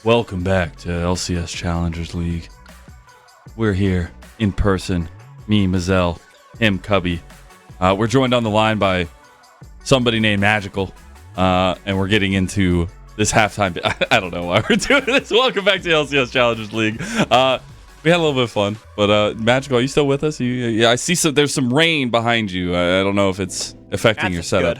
Welcome back to LCS Challengers League. We're here in person. Me, Mazel, him, Cubby. We're joined on the line by somebody named Magical, and we're getting into this halftime. I don't know why we're doing this. Welcome back to LCS Challengers League. We had a little bit of fun, but Magical, are you still with us? Yeah, I see. There's some rain behind you. I don't know if it's affecting your setup.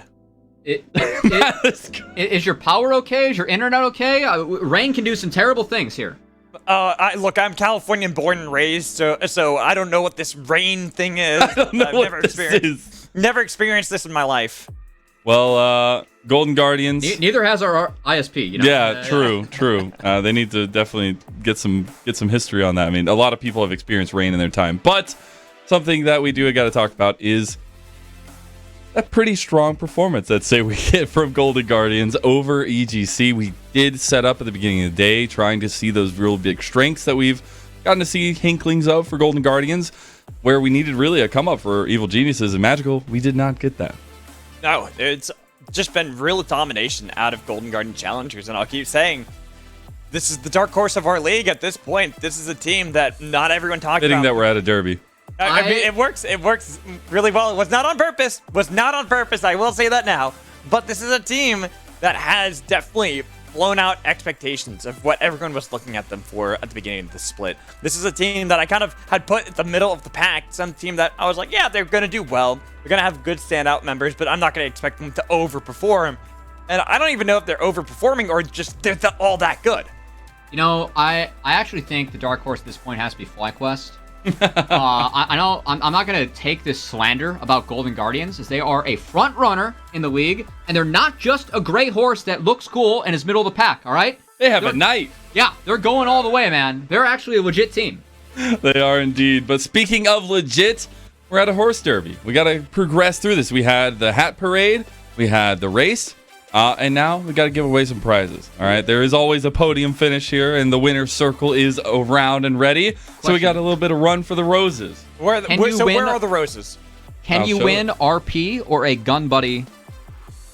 Is your power okay? Is your internet okay? Rain can do some terrible things here. Look, I'm Californian born and raised, so I don't know what this rain thing is. I don't know what this is. Never experienced this in my life. Well, Golden Guardians. Neither has our ISP. You know? Yeah, true. They need to definitely get some history on that. I mean, a lot of people have experienced rain in their time, but something that we do got to talk about is a pretty strong performance that say we get from Golden Guardians over EGC. We did set up at the beginning of the day trying to see those real big strengths that we've gotten to see hinklings of for Golden Guardians, where we needed really a come up for Evil Geniuses and Magical. We did not get that. No, it's just been real domination out of Golden Guardian Challengers, and I'll keep saying, this is the dark horse of our league at this point. This is a team that not everyone talks about. Fitting that we're at a derby. I mean, it works really well. It was not on purpose. I will say that now. But this is a team that has definitely blown out expectations of what everyone was looking at them for at the beginning of the split. This is a team that I kind of had put at the middle of the pack. Some team that I was like, yeah, they're going to do well. They're going to have good standout members, but I'm not going to expect them to overperform. And I don't even know if they're overperforming or just they're all that good. You know, I actually think the dark horse at this point has to be FlyQuest. I know I'm not going to take this slander about Golden Guardians, as they are a front runner in the league, and they're not just a gray horse that looks cool and is middle of the pack, all right? They have a night. Yeah, they're going all the way, man. They're actually a legit team. They are indeed. But speaking of legit, we're at a horse derby. We got to progress through this. We had the hat parade, we had the race, and now we got to give away some prizes. All right, there is always a podium finish here, and the winner's circle is around and ready. So we got a little bit of run for the roses. Where are the roses? Can you win RP or a gun buddy,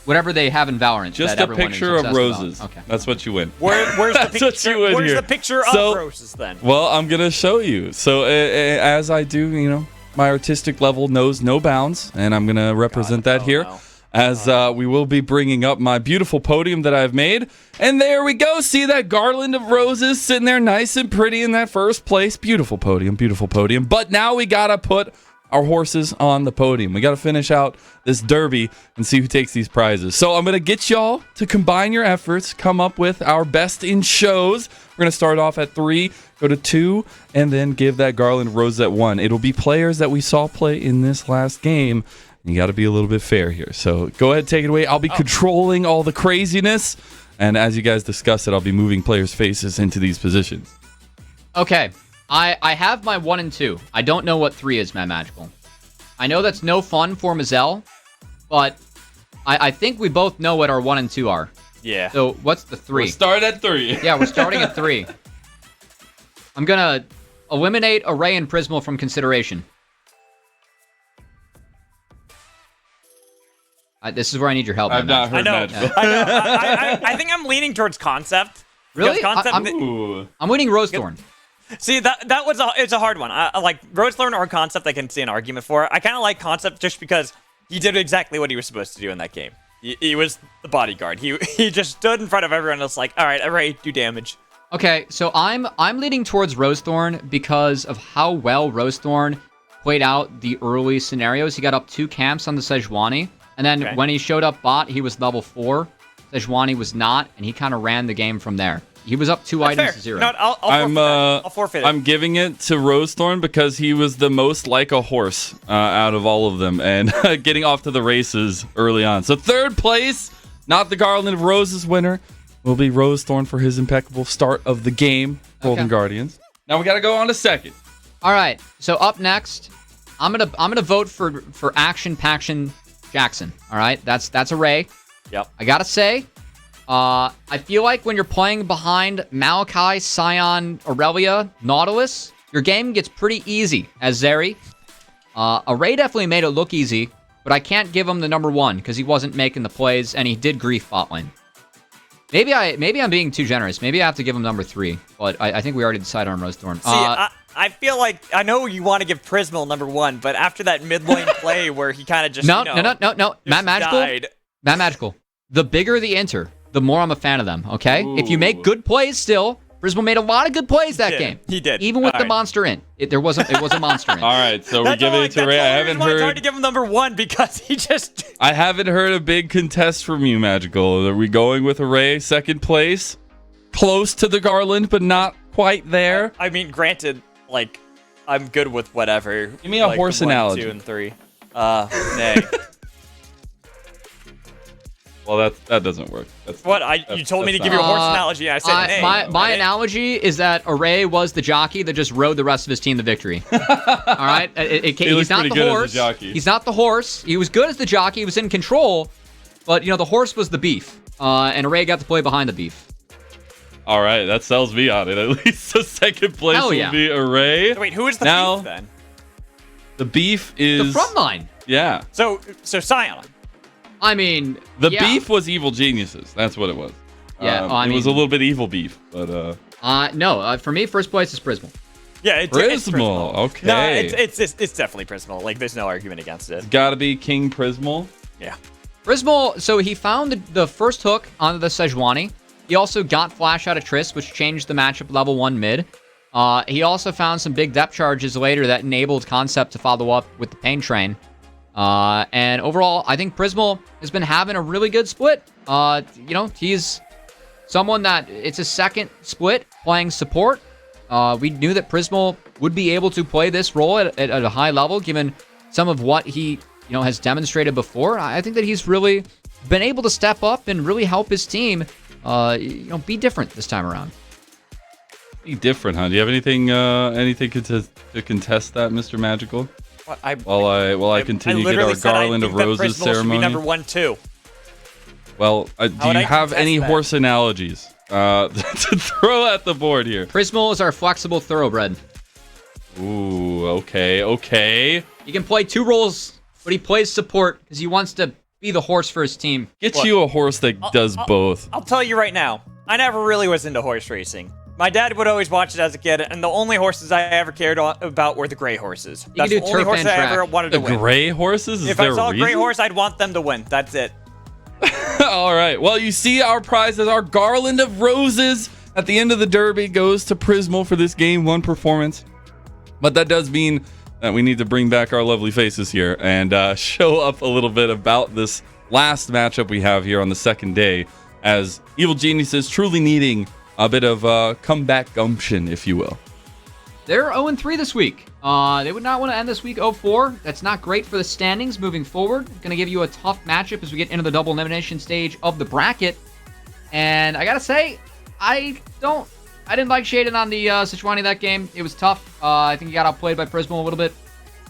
whatever they have in Valorant? Just a picture of roses. Okay. That's what you win. Where's the picture? What you win where's here. the picture of roses then? Well, I'm gonna show you. So as I do, my artistic level knows no bounds, and I'm gonna represent that here. No. As we will be bringing up my beautiful podium that I've made. And there we go. See that garland of roses sitting there nice and pretty in that first place. Beautiful podium, beautiful podium. But now we got to put our horses on the podium. We got to finish out this derby and see who takes these prizes. So I'm going to get y'all to combine your efforts, come up with our best in shows. We're going to start off at 3, go to 2, and then give that garland of roses at 1. It'll be players that we saw play in this last game. You got to be a little bit fair here. So go ahead, take it away. I'll be controlling all the craziness. And as you guys discuss it, I'll be moving players' faces into these positions. Okay. I have my 1 and 2. I don't know what 3 is, Matt Magical. I know that's no fun for Mazel, but I think we both know what our 1 and 2 are. Yeah. So what's the 3? We'll start at 3. Yeah, we're starting at 3. I'm going to eliminate Array and Prismal from consideration. This is where I need your help. I've not heard Magical. I think I'm leaning towards Concept. Really? Concept, I'm winning Rosethorn. See, it's a hard one. I like Rosethorn or Concept. I can see an argument for. I kind of like Concept just because he did exactly what he was supposed to do in that game. He was the bodyguard. He just stood in front of everyone and was like, all right, Array, do damage. Okay, so I'm leaning towards Rosethorn because of how well Rosethorn played out the early scenarios. He got up 2 camps on the Sejuani. And then when he showed up bot, he was level 4. Sejuani was not, and he kind of ran the game from there. He was up 2 items to 0. You know what, I'll forfeit it. I'm giving it to Rosethorn because he was the most like a horse out of all of them, and getting off to the races early on. So 3rd place, not the Garland of Roses winner, will be Rosethorn for his impeccable start of the game, Golden Guardians. Now we got to go on to 2nd. All right, so up next, I'm gonna vote for Action Paction Jackson. All right, that's Array. Yep. I gotta say, I feel like when you're playing behind Malachi, Scion, Aurelia, Nautilus, your game gets pretty easy as Zeri. Array definitely made it look easy, but I can't give him the number 1 because he wasn't making the plays and he did grief bot lane. Maybe I'm being too generous. Maybe I have to give him number 3. But I think we already decided on Rosethorn. See, I feel like I know you want to give Prismal number 1, but after that mid lane play where he kind of just no. just Matt Magical. died. Matt Magical. The bigger the inter, the more I'm a fan of them. Okay. Ooh. If you make good plays, still. Prismal made a lot of good plays that game. He did. Even with All the right. monster in. It was a monster in. All right, so we're That's giving all, it to Ray. I haven't It's hard heard. to give him number 1 because he just. I haven't heard a big contest from you, Magical. Are we going with Ray second place? Close to the Garland, but not quite there. I mean, granted, like, I'm good with whatever. Give me a like, horse 1, analogy. 2, and 3. Nay. Well, that doesn't work. That's What? You told me to give you a horse analogy, and I said nay. My analogy is that Array was the jockey that just rode the rest of his team to victory. All right? He's not the horse. He's not the horse. He was good as the jockey. He was in control. But, the horse was the beef. And Array got to play behind the beef. All right, that sells me on it. At least the second place Hell will yeah. be Array. Wait, who is the Now- beef then? The beef is The front line. Yeah. So Scion. I mean, The yeah. beef was evil geniuses. That's what it was. Yeah, it was a little bit evil beef, but No, for me, first place is Prismal. Yeah, it's Prismal. Okay. No, it's definitely Prismal. Like, there's no argument against it. Got to be King Prismal. Yeah. Prismal, so he found the first hook onto the Sejuani. He also got Flash out of Triss, which changed the matchup level 1 mid. He also found some big depth charges later that enabled Concept to follow up with the Pain Train. And overall, I think Prismal has been having a really good split. He's someone that it's a second split playing support. We knew that Prismal would be able to play this role at a high level, given some of what he has demonstrated before. I think that he's really been able to step up and really help his team, be different this time around. Be different, huh? Do you have anything to contest that, Mr. Magical? While I continue to get our Garland of Roses ceremony. Should be number 1 too. Well, do you have any horse analogies to throw at the board here? Prismal is our flexible thoroughbred. Ooh, okay. He can play 2 roles, but he plays support because he wants to be the horse for his team. Get you a horse that does both. I'll tell you right now, I never really was into horse racing. My dad would always watch it as a kid, and the only horses I ever cared about were the gray horses. That's do the only turf horse and I ever track. wanted to The win. gray horses? If I saw a gray horse, I'd want them to win. That's it. All right. Well, you see our prizes, our Garland of Roses at the end of the Derby goes to Prismal for this Game 1 performance. But that does mean that we need to bring back our lovely faces here and show up a little bit about this last matchup we have here on the second day, as Evil Geniuses truly needing a bit of comeback gumption, if you will. They're 0-3 this week. They would not want to end this week 0-4. That's not great for the standings moving forward. Going to give you a tough matchup as we get into the double elimination stage of the bracket. And I got to say, I didn't like Shaden on the Sejuani that game. It was tough. I think he got outplayed by Prismal a little bit.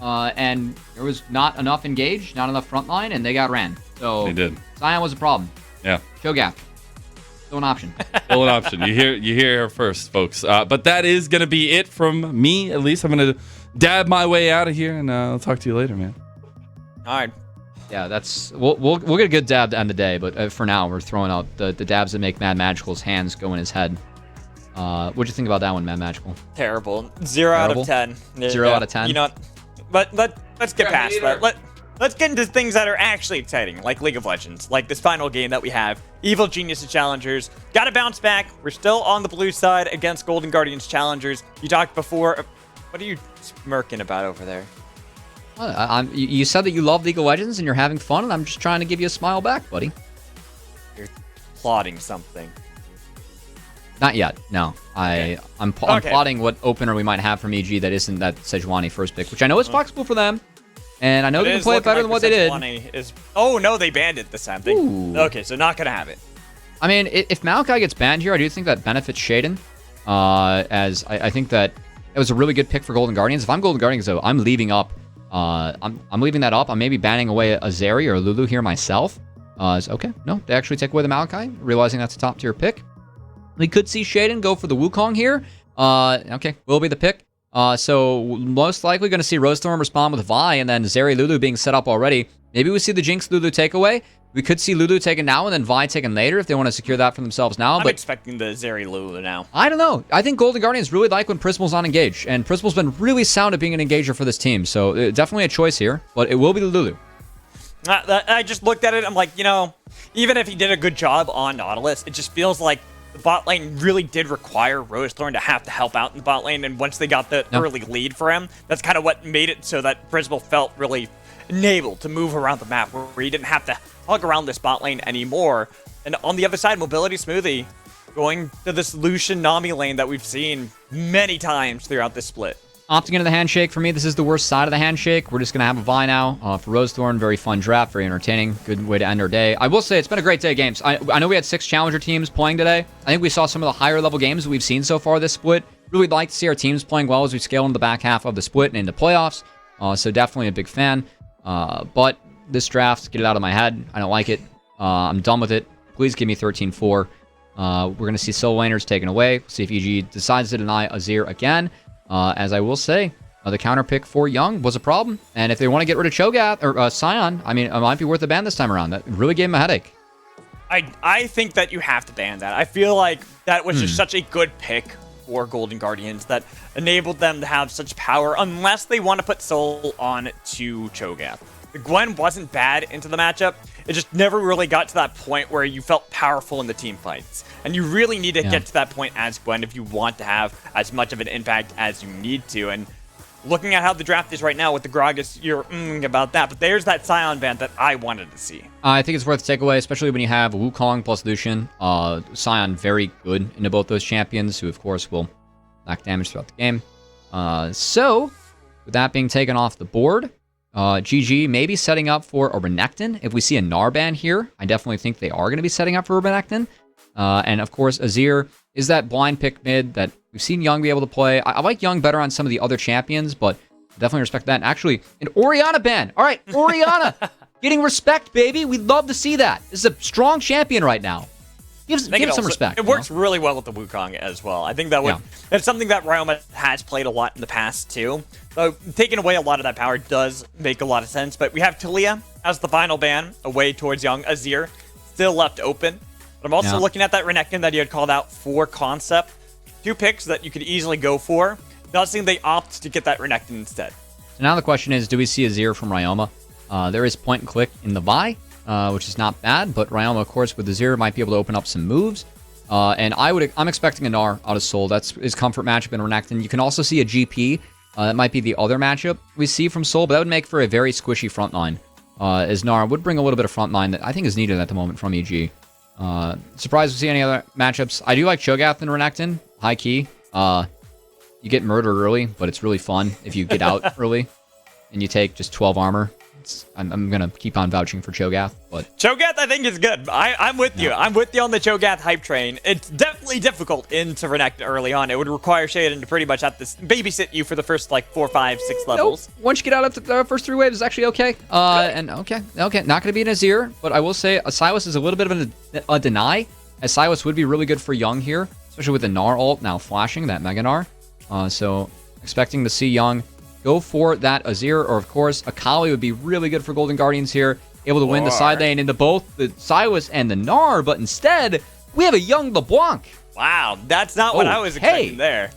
And there was not enough engage, not enough front line, and they got ran. So They did. Zion was a problem. Yeah. Cho'Gath. Still an option. Still an option. You hear here first, folks. But that is going to be it from me, at least. I'm going to dab my way out of here, and I'll talk to you later, man. All right. Yeah, we'll get a good dab to end the day, but for now we're throwing out the dabs that make Mad Magical's hands go in his head. What'd you think about that one, Mad Magical? Terrible. 0 out of 10. 0 out of 10. You know, let's get past that. Let's get into things that are actually exciting, like League of Legends, like this final game that we have. Evil Geniuses Challengers. Got to bounce back. We're still on the blue side against Golden Guardians Challengers. You talked before. What are you smirking about over there? You said that you love League of Legends and you're having fun, and I'm just trying to give you a smile back, buddy. You're plotting something. Not yet, no. I'm plotting what opener we might have from EG that isn't that Sejuani first pick, which I know is flexible for them, and I know they can play it better than what they did. Oh, no, they banned it this time. Okay, so not going to have it. I mean, if Maokai gets banned here, I do think that benefits Shaden, as I think that it was a really good pick for Golden Guardians. If I'm Golden Guardians, though, I'm leaving up. I'm leaving that up. I'm maybe banning away a Zeri or a Lulu here myself. Okay, no, they actually take away the Maokai, realizing that's a top-tier pick. We could see Shaden go for the Wukong here. Okay, will be the pick. So most likely going to see Rosethorn respond with Vi, and then Zeri Lulu being set up already. Maybe we see the Jinx Lulu takeaway. We could see Lulu taken now and then Vi taken later if they want to secure that for themselves now. I'm but expecting the Zeri Lulu now. I don't know. I think Golden Guardians really like when Prismal's on engage, and Prismal's been really sound at being an engager for this team. So definitely a choice here, but it will be the Lulu. I just looked at it. I'm like, even if he did a good job on Nautilus, it just feels like the bot lane really did require Rosethorn to have to help out in the bot lane. And once they got the early lead for him, that's kind of what made it so that Prismal felt really enabled to move around the map, where he didn't have to hug around this bot lane anymore. And on the other side, Mobility Smoothie going to this Lucian Nami lane that we've seen many times throughout this split. Opting into the handshake, for me, this is the worst side of the handshake. We're just going to have a Vi now for Rosethorn. Very fun draft, very entertaining. Good way to end our day. I will say it's been a great day of games. I know we had 6 Challenger teams playing today. I think we saw some of the higher level games that we've seen so far this split. Really like to see our teams playing well as we scale into the back half of the split and into playoffs. So definitely a big fan. But this draft, get it out of my head. I don't like it. I'm done with it. Please give me 13-4. We're going to see solo laners taken away. See if EG decides to deny Azir again. As I will say, the counter pick for Young was a problem. And if they want to get rid of Cho'Gath or Sion, I mean, it might be worth a ban this time around. That really gave him a headache. I think that you have to ban that. I feel like that was just such a good pick for Golden Guardians that enabled them to have such power, unless they want to put Soul on to Cho'Gath. The Gwen wasn't bad into the matchup. It just never really got to that point where you felt powerful in the team fights. And you really need to get to that point as Gwen if you want to have as much of an impact as you need to. And looking at how the draft is right now with the Gragas, you're about that. But there's that Sion ban that I wanted to see. I think it's worth a takeaway, especially when you have Wukong plus Lucian. Sion very good into both those champions, who of course will lack damage throughout the game. So, with that being taken off the board, GG maybe setting up for a Renekton. If we see a Gnar ban here, I definitely think they are going to be setting up for a Renekton. And of course, Azir is that blind pick mid that we've seen Young be able to play. I like Young better on some of the other champions, but definitely respect that. And actually, an Orianna ban. All right, Orianna getting respect, baby. We'd love to see that. This is a strong champion right now. Give some respect. It works really well with the Wukong as well. I think that would. It's something that Ryoma has played a lot in the past too. So taking away a lot of that power does make a lot of sense. But we have Talia as the final ban away towards Young. Azir still left open. But I'm also looking at that Renekton that you had called out for concept. 2 picks that you could easily go for. Not seeing they opt to get that Renekton instead. So now the question is, do we see Azir from Ryoma? There is point and click in the Vi, which is not bad, but Ryoma, of course, with Azir might be able to open up some moves. And I'm expecting a Gnar out of Soul. That's his comfort matchup in Renekton. You can also see a GP. That might be the other matchup we see from Soul, but that would make for a very squishy front line. As Gnar would bring a little bit of front line that I think is needed at the moment from EG. Surprised to see any other matchups. I do like Cho'Gath and Renekton, high key. You get murdered early, but it's really fun if you get out early and you take just 12 armor. I'm going to keep on vouching for Cho'Gath, but Cho'Gath I think is good. I'm with you. I'm with you on the Cho'Gath hype train. It's definitely difficult into Renekton early on. It would require Shaden to pretty much have to babysit you for the first like 4, 5, 6 levels. Nope. Once you get out of the first 3 waves, it's actually okay. And okay, not going to be an Azir, but I will say Silas is a little bit of a deny, as Silas would be really good for Young here, especially with the Gnar ult now flashing, that Mega Gnar. So expecting to see Young go for that Azir, or of course, Akali would be really good for Golden Guardians here. Able to win the side lane into both the Silas and the Gnar, but instead, we have a Young LeBlanc. Wow, that's not what I was expecting there.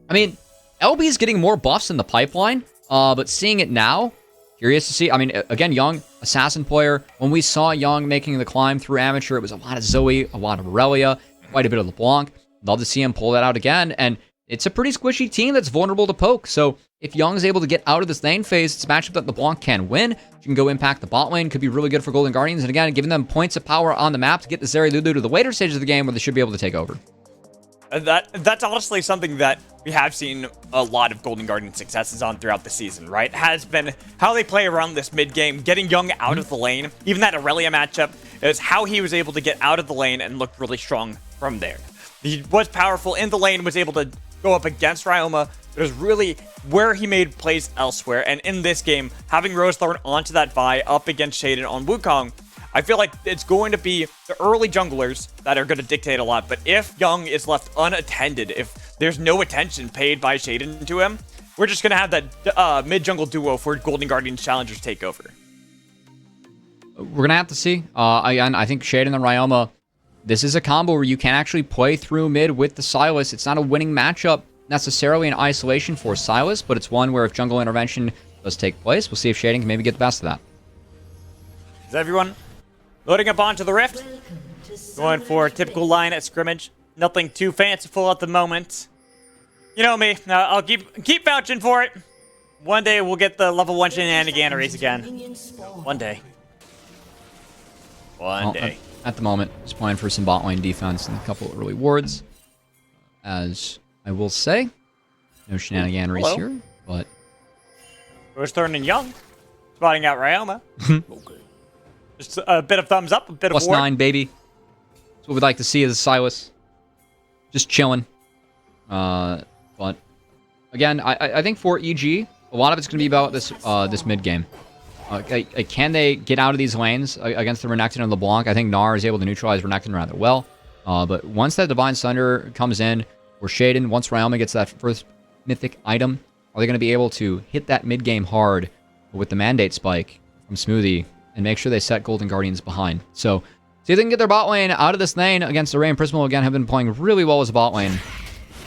I mean, LB is getting more buffs in the pipeline, but seeing it now, curious to see. I mean, again, Young, assassin player. When we saw Young making the climb through amateur, it was a lot of Zoe, a lot of Aurelia, quite a bit of LeBlanc. Love to see him pull that out again, and it's a pretty squishy team that's vulnerable to poke. So if Young is able to get out of this lane phase, it's a matchup that LeBlanc can win. You can go impact the bot lane. Could be really good for Golden Guardians. And again, giving them points of power on the map to get the Zeri Lulu to the later stages of the game where they should be able to take over. That's honestly something that we have seen a lot of Golden Guardian successes on throughout the season, right? Has been how they play around this mid game, getting Young out of the lane. Even that Aurelia matchup is how he was able to get out of the lane and look really strong from there. He was powerful in the lane, was able to go up against Ryoma. It was really where he made plays elsewhere. And in this game, having Rosethorn onto that Vi up against Shaden on Wukong, I feel like it's going to be the early junglers that are going to dictate a lot. But if Young is left unattended, if there's no attention paid by Shaden to him. We're just going to have that mid-jungle duo for Golden Guardians Challengers take over. We're going to have to see. Again, I think Shaden and Ryoma, this is a combo where you can actually play through mid with the Sylas. It's not a winning matchup necessarily in isolation for Sylas, but it's one where if jungle intervention does take place, we'll see if Shaden can maybe get the best of that. Is everyone loading up onto the Rift? Going for a typical line at scrimmage. Nothing too fanciful at the moment. You know me, I'll keep vouching for it. One day we'll get the level 1 shenanigans again. One day. One day. At the moment, just playing for some bot lane defense and a couple of early wards. As I will say, no shenaniganeries here, but... Rosethorn and Young, spotting out Ryoma. Just a bit of thumbs up, a bit of ward. +9, baby. That's what we'd like to see as Sylas. Just chilling. But again, I think for EG, a lot of it's going to be about this mid game. Can they get out of these lanes against the Renekton and LeBlanc? I think Gnar is able to neutralize Renekton rather well. But once that Divine Sunder comes in, or Shaden, once Ryoma gets that first mythic item, are they going to be able to hit that mid game hard with the Mandate Spike from Smoothie and make sure they set Golden Guardians behind? So see if they can get their bot lane out of this lane against Array and Prismal. Again, have been playing really well as a bot lane.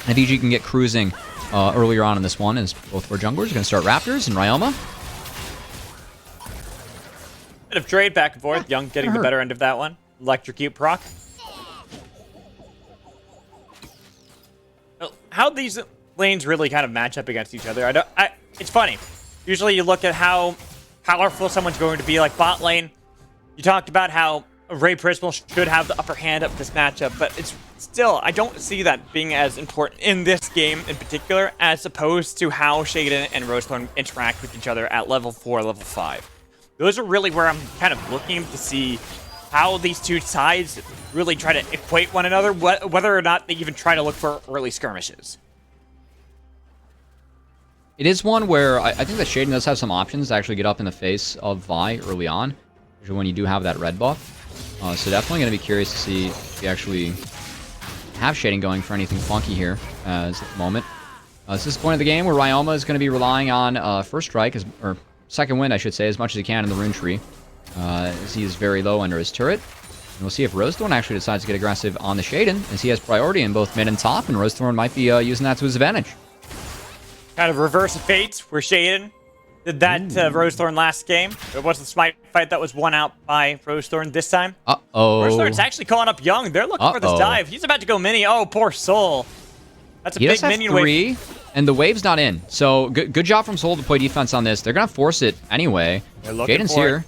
And if EG can get cruising earlier on in this one, as both of our junglers are going to start Raptors and Ryoma. Bit of trade back and forth. Young getting the better end of that one. Electrocute proc. How these lanes really kind of match up against each other, it's funny. Usually you look at how powerful someone's going to be, like bot lane. You talked about how Ray Prismal should have the upper hand of this matchup, but it's still, I don't see that being as important in this game in particular, as opposed to how Shaden and Rosethorn interact with each other at level 4, level 5. Those are really where I'm kind of looking to see how these two sides really try to equate one another, whether or not they even try to look for early skirmishes. It is one where I think that Shaden does have some options to actually get up in the face of Vi early on, especially when you do have that red buff. So definitely going to be curious to see if you actually have Shaden going for anything funky here as at the moment. This is the point of the game where Ryoma is going to be relying on First Strike, or Second Wind, I should say, as much as he can in the Rune Tree, as he is very low under his turret. And we'll see if Rosethorn actually decides to get aggressive on the Shaden, as he has priority in both mid and top, and Rosethorn might be using that to his advantage. Kind of reverse of fate, where Shaden did that to Rosethorn last game. It was the smite fight that was won out by Rosethorn this time. Uh-oh. Rosethorn's actually calling up Young. They're looking for this dive. He's about to go mini. Oh, poor Soul. That's a big minion wave. And the wave's not in. So good job from Soul to play defense on this. They're going to force it anyway. Jaden's here.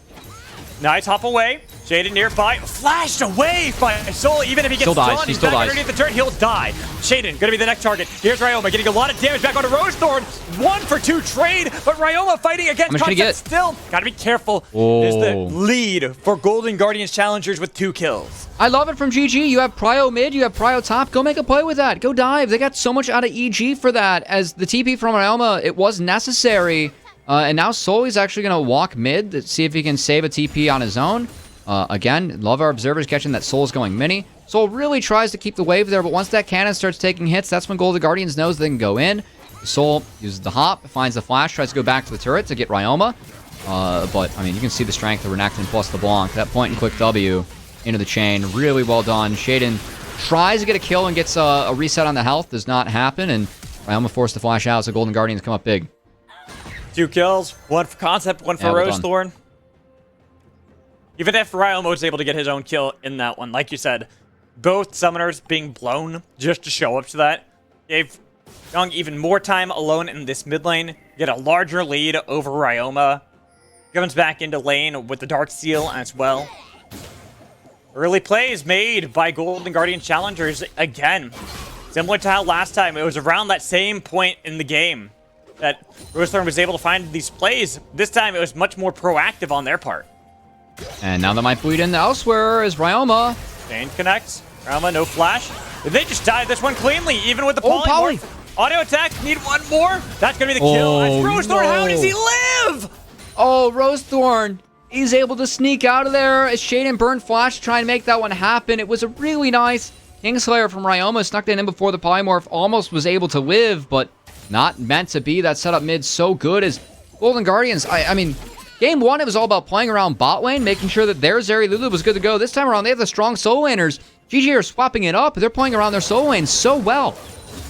Nice hop away. Shaden nearby. Flashed away by Soul. Even if he gets stunned, he's back underneath the turret, he'll die. Shaden, gonna be the next target. Here's Ryoma getting a lot of damage back onto Rosethorn. 1 for 2 trade, but Ryoma fighting against Concept still. Gotta be careful. There's the lead for Golden Guardians Challengers with 2 kills. I love it from GG. You have Prio mid, you have Prio top. Go make a play with that. Go dive. They got so much out of EG for that. As the TP from Ryoma, it was necessary. And now Soul is actually going to walk mid to see if he can save a TP on his own. Again, love our observers catching that Soul's going mini. Soul really tries to keep the wave there, but once that cannon starts taking hits, that's when Golden Guardians knows they can go in. Soul uses the hop, finds the flash, tries to go back to the turret to get Ryoma. But, I mean, you can see the strength of Renekton plus the Blanc. That point and click W into the chain. Really well done. Shaden tries to get a kill and gets a reset on the health. Does not happen, and Ryoma forced the flash out, so Golden Guardians come up big. 2 kills, 1 for Concept, 1 for Rosethorn. Even if Ryoma was able to get his own kill in that one, like you said, both summoners being blown just to show up to that gave Young even more time alone in this mid lane, get a larger lead over Ryoma. Comes back into lane with the Dark Seal as well. Early plays made by Golden Guardian Challengers again. Similar to how last time, it was around that same point in the game that Rosethorn was able to find these plays. This time, it was much more proactive on their part. And now that might bleed in elsewhere is Ryoma. Chain connects. Ryoma, no flash. Did they just die this one cleanly, even with the poly? Auto attack, need 1 more. That's going to be the kill. That's Rosethorn. No. How does he live? Oh, Rosethorn. He's able to sneak out of there as Shaden burned flash to try and make that one happen. It was a really nice Kingslayer from Ryoma snuck that in before the Polymorph almost was able to live, but not meant to be. That setup mid so good as Golden Guardians. I mean, game 1, it was all about playing around bot lane, making sure that their Zeri Lulu was good to go. This time around, they have the strong solo laners. GG are swapping it up. They're playing around their solo lanes so well.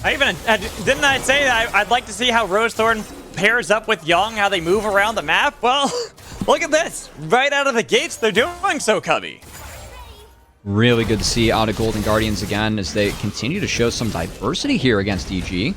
Didn't I say that I'd like to see how Rosethorn pairs up with Young, how they move around the map? Well, look at this. Right out of the gates, they're doing so, Cubby. Really good to see out of Golden Guardians again as they continue to show some diversity here against EG.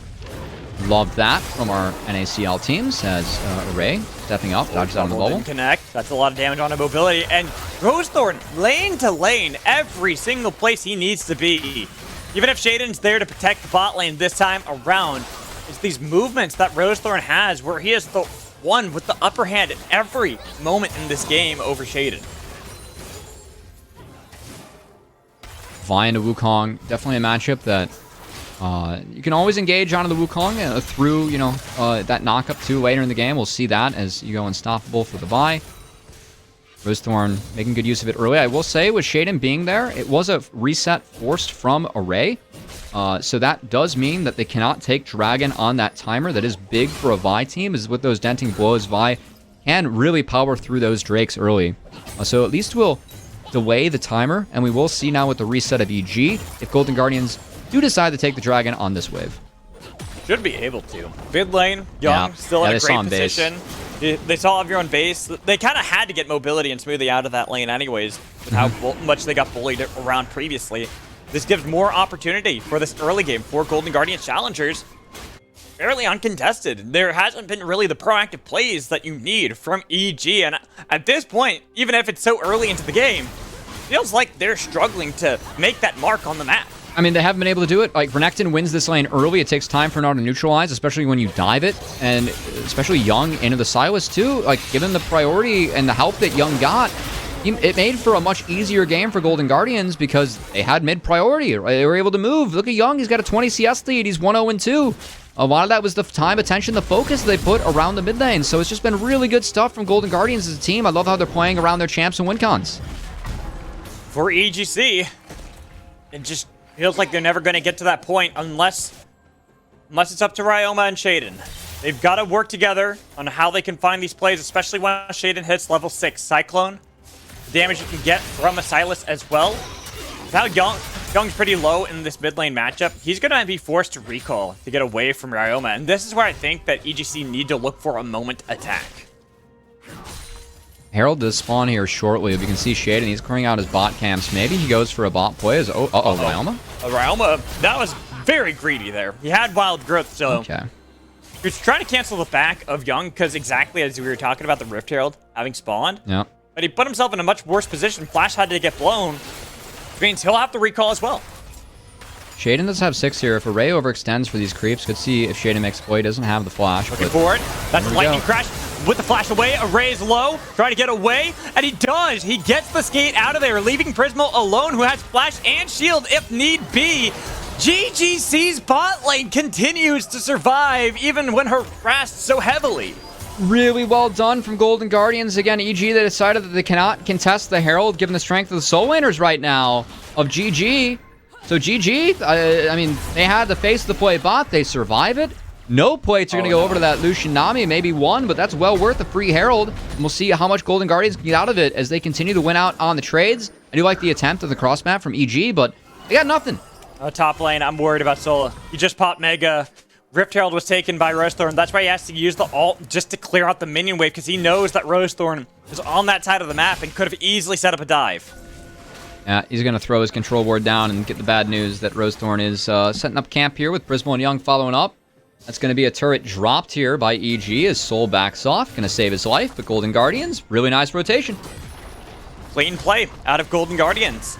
Love that from our NACL teams as Array stepping up, dodges out of the bubble. Connect. That's a lot of damage on a mobility. And Rosethorn, lane to lane, every single place he needs to be. Even if Shaden's there to protect the bot lane this time around, it's these movements that Rosethorn has where he is the one with the upper hand at every moment in this game over Shaden. Vi into Wukong, definitely a matchup that you can always engage onto the Wukong through, that knock-up too later in the game. We'll see that as you go unstoppable for the Vi. Rosethorn making good use of it early. I will say, with Shaden being there, it was a reset forced from Array. So that does mean that they cannot take Dragon on that timer. That is big for a Vi team, is with those denting blows, Vi can really power through those Drakes early. So at least we'll delay the timer, and we will see now with the reset of EG if Golden Guardians do decide to take the Dragon on this wave. Should be able to. Mid lane, Young, still in a great position. They saw everyone base. They kind of had to get mobility and smoothie out of that lane anyways, with how much they got bullied around previously. This gives more opportunity for this early game for Golden Guardians Challengers. Fairly uncontested. There hasn't been really the proactive plays that you need from EG, and at this point, even if it's so early into the game, feels like they're struggling to make that mark on the map. I mean, they haven't been able to do it. Like, Renekton wins this lane early. It takes time for Gnar to neutralize, especially when you dive it, and especially Young into the Sylas too. Like, given the priority and the help that Young got, it made for a much easier game for Golden Guardians because they had mid priority. They were able to move. Look at Young. He's got a 20 CS lead. He's 1-0-2. A lot of that was the time, attention, the focus they put around the mid lane. So it's just been really good stuff from Golden Guardians as a team. I love how they're playing around their champs and win cons. For EGC, it just feels like they're never going to get to that point unless it's up to Ryoma and Shaden. They've got to work together on how they can find these plays, especially when Shaden hits level 6 Cyclone. The damage you can get from a Sylas as well. Now Young's pretty low in this mid lane matchup. He's going to be forced to recall to get away from Ryoma, and this is where I think that EGC need to look for a moment attack. Herald does spawn here shortly. If you can see Shaden, he's clearing out his bot camps. Maybe he goes for a bot play. Ryoma? Ryoma, that was very greedy there. He had wild growth, so okay. He was trying to cancel the back of Young because exactly as we were talking about the Rift Herald having spawned. Yeah. But he put himself in a much worse position. Flash had to get blown, which means he'll have to recall as well. Shaden does have 6 here. If Array overextends for these creeps, could see if Shaden makes play. Doesn't have the flash. Looking for it. That's a lightning crash with the flash away. Array is low, trying to get away, and he does. He gets the skate out of there, leaving Prismal alone, who has flash and shield if need be. GGC's bot lane continues to survive even when harassed so heavily. Really well done from Golden Guardians. Again, EG, they decided that they cannot contest the Herald given the strength of the soul laners right now of GG. So GG, I mean, they had the face of the play bot. They survive it. No plates are going to go over to that Lucian Nami. Maybe one, but that's well worth a free Herald. And we'll see how much Golden Guardians can get out of it as they continue to win out on the trades. I do like the attempt of the cross map from EG, but they got nothing. Top lane, I'm worried about Sola. He just popped Mega. Rift Herald was taken by Rosethorn. That's why he has to use the ult just to clear out the minion wave because he knows that Rosethorn is on that side of the map and could have easily set up a dive. Yeah, he's going to throw his control board down and get the bad news that Rosethorn is setting up camp here with Prismal and Young following up. That's going to be a turret dropped here by EG as Soul backs off. Going to save his life, but Golden Guardians, really nice rotation. Clean play out of Golden Guardians.